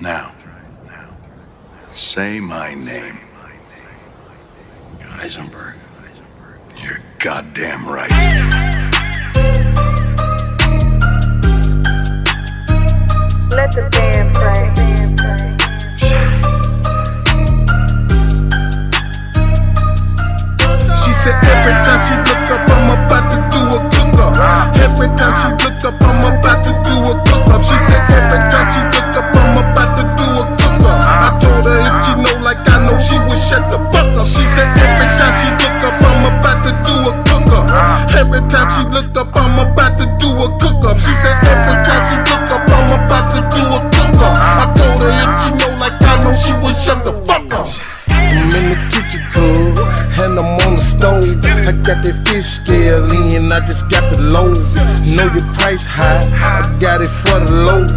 Now, say my name. Heisenberg. You're goddamn right. Let the band play. She said every time she look up, I'm about to do a cook-up. Every time she look up, I'm about to do a cook-up. She said every time she look up, I'm about to do a cook-up. I told her if she know like I know, she would shut the fuck up. She said every time she look up, I'm about to do a cook-up. Every time she look up, I'm about to do a cook-up. She said every time she look up, I'm about to do a cook-up. I told her if she know like I know, she would shut the fuck up. I'm in the kitchen, cool, and I'm on the stove. I got that fish scale in, I just got the load. Know your price high, I got it for the low.